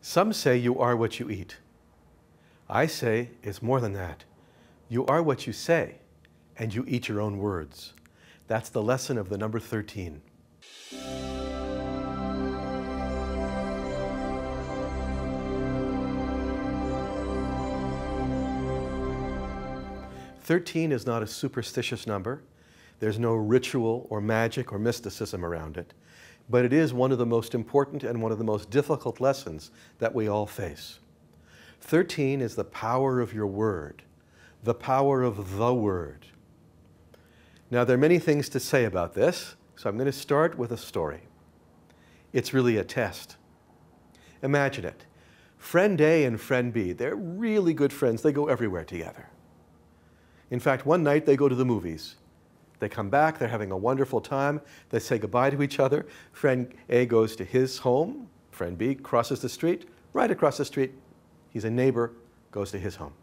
Some say you are what you eat. I say it's more than that. You are what you say, and you eat your own words. That's the lesson of the number 13. 13 is not a superstitious number. There's no ritual or magic or mysticism around it. But it is one of the most important and one of the most difficult lessons that we all face. 13 is the power of your word, the power of the word. Now, there are many things to say about this, so I'm going to start with a story. It's really a test. Imagine it. Friend A and friend B, they're really good friends. They go everywhere together. In fact, one night they go to the movies. They come back, they're having a wonderful time. They say goodbye to each other. Friend A goes to his home. Friend B crosses the street. Right across the street, he's a neighbor, goes to his home.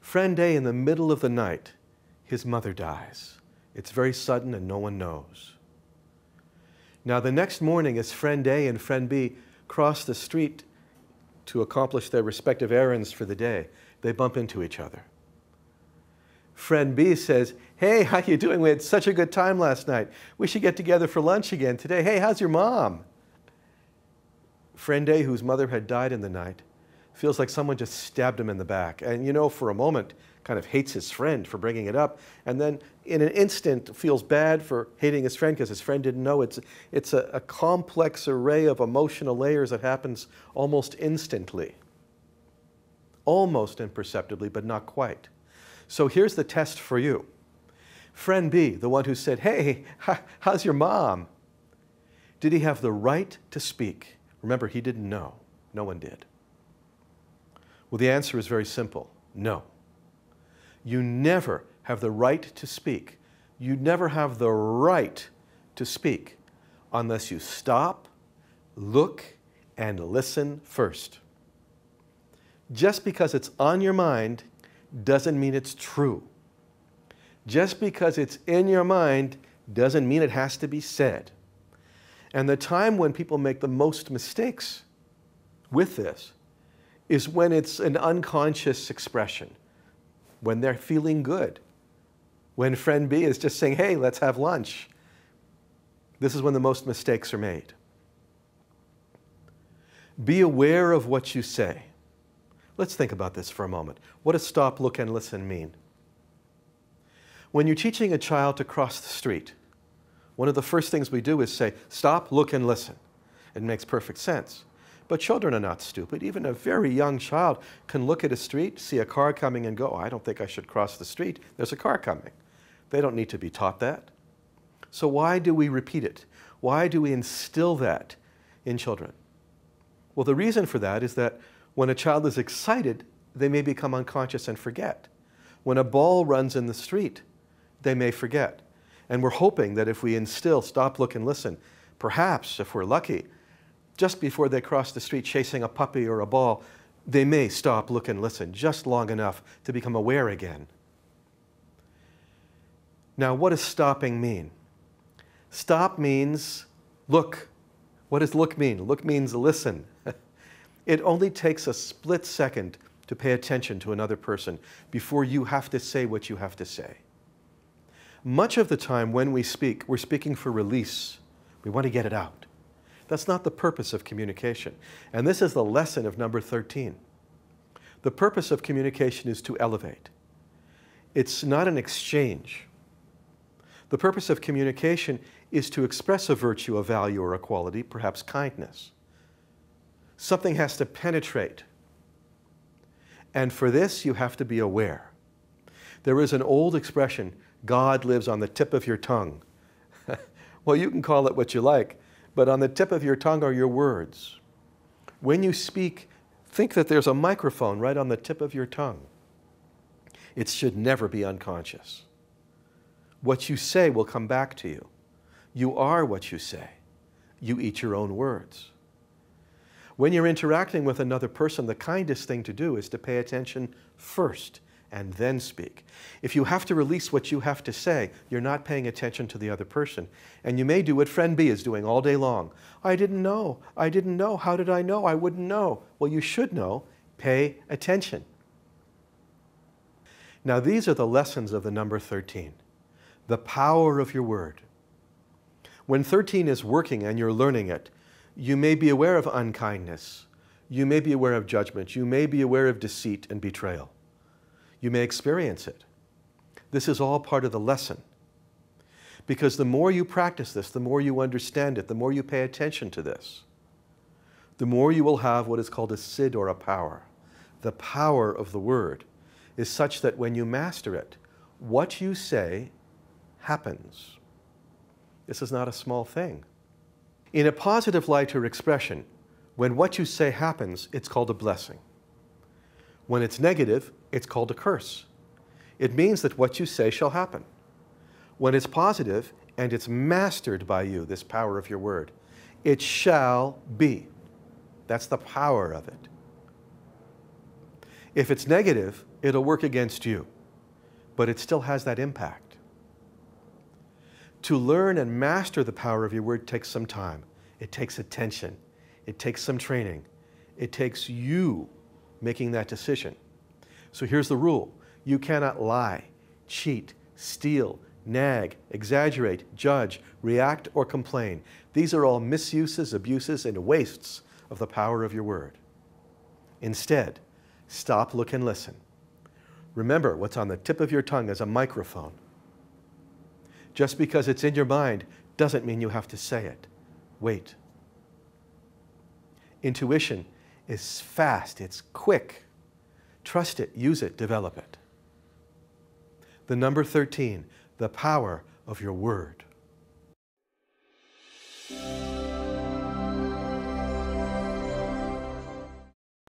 Friend A, in the middle of the night, his mother dies. It's very sudden and no one knows. Now, the next morning, as friend A and friend B cross the street to accomplish their respective errands for the day, they bump into each other. Friend B says, "Hey, how you doing? We had such a good time last night. We should get together for lunch again today. Hey, how's your mom?" Friend A, whose mother had died in the night, feels like someone just stabbed him in the back. And you know, for a moment, kind of hates his friend for bringing it up. And then in an instant, feels bad for hating his friend because his friend didn't know. It's a complex array of emotional layers that happens almost instantly. Almost imperceptibly, but not quite. So here's the test for you. Friend B, the one who said, "Hey, how's your mom?" Did he have the right to speak? Remember, he didn't know. No one did. Well, the answer is very simple. No. You never have the right to speak. You never have the right to speak unless you stop, look, and listen first. Just because it's on your mind doesn't mean it's true. Just because it's in your mind doesn't mean it has to be said. And the time when people make the most mistakes with this is when it's an unconscious expression, when they're feeling good, when friend B is just saying, "Hey, let's have lunch." This is when the most mistakes are made. Be aware of what you say. Let's think about this for a moment. What does stop, look, and listen mean? When you're teaching a child to cross the street, one of the first things we do is say, stop, look, and listen. It makes perfect sense. But children are not stupid. Even a very young child can look at a street, see a car coming, and go, "I don't think I should cross the street. There's a car coming." They don't need to be taught that. So why do we repeat it? Why do we instill that in children? Well, the reason for that is that when a child is excited, they may become unconscious and forget. When a ball runs in the street, they may forget. And we're hoping that if we instill stop, look, and listen, perhaps, if we're lucky, just before they cross the street chasing a puppy or a ball, they may stop, look, and listen just long enough to become aware again. Now, what does stopping mean? Stop means look. What does look mean? Look means listen. It only takes a split second to pay attention to another person before you have to say what you have to say. Much of the time when we speak, we're speaking for release. We want to get it out. That's not the purpose of communication. And this is the lesson of number 13. The purpose of communication is to elevate. It's not an exchange. The purpose of communication is to express a virtue, a value, or a quality, perhaps kindness. Something has to penetrate. And for this, you have to be aware. There is an old expression, God lives on the tip of your tongue. Well, you can call it what you like, but on the tip of your tongue are your words. When you speak, think that there's a microphone right on the tip of your tongue. It should never be unconscious. What you say will come back to you. You are what you say. You eat your own words. When you're interacting with another person, the kindest thing to do is to pay attention first and then speak. If you have to release what you have to say, you're not paying attention to the other person. And you may do what friend B is doing all day long. I didn't know. I didn't know. How did I know? I wouldn't know. Well, you should know. Pay attention. Now, these are the lessons of the number 13. The power of your word. When 13 is working and you're learning it, you may be aware of unkindness. You may be aware of judgment. You may be aware of deceit and betrayal. You may experience it. This is all part of the lesson. Because the more you practice this, the more you understand it, the more you pay attention to this, the more you will have what is called a sid, or a power. The power of the word is such that when you master it, what you say happens. This is not a small thing. In a positive light or expression, when what you say happens, it's called a blessing. When it's negative, it's called a curse. It means that what you say shall happen. When it's positive and it's mastered by you, this power of your word, it shall be. That's the power of it. If it's negative, it'll work against you, but it still has that impact. To learn and master the power of your word takes some time. It takes attention. It takes some training. It takes you making that decision. So here's the rule. You cannot lie, cheat, steal, nag, exaggerate, judge, react, or complain. These are all misuses, abuses, and wastes of the power of your word. Instead, stop, look, and listen. Remember, what's on the tip of your tongue is a microphone. Just because it's in your mind doesn't mean you have to say it. Wait. Intuition is fast, it's quick. Trust it, use it, develop it. The number 13, the power of your word.